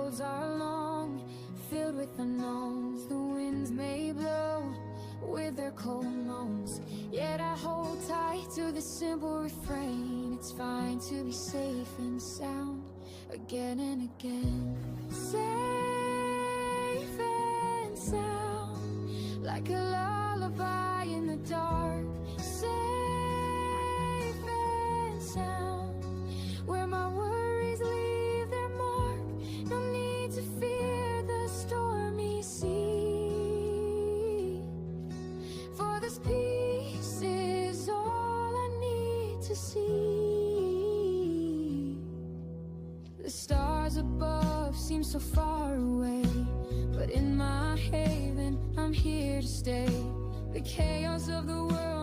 roads are long, filled with unknowns. The winds may blow with their cold moans, yet I hold tight to the simple refrain. It's fine to be safe and sound again and again. Safe and sound, like a lullaby in the dark. Safe and sound, where my worries leave their mark. No need to fear the stormy sea, for this peace is all I need to see. The stars above seem so far away, but in my haven I'm here to stay. The chaos of the world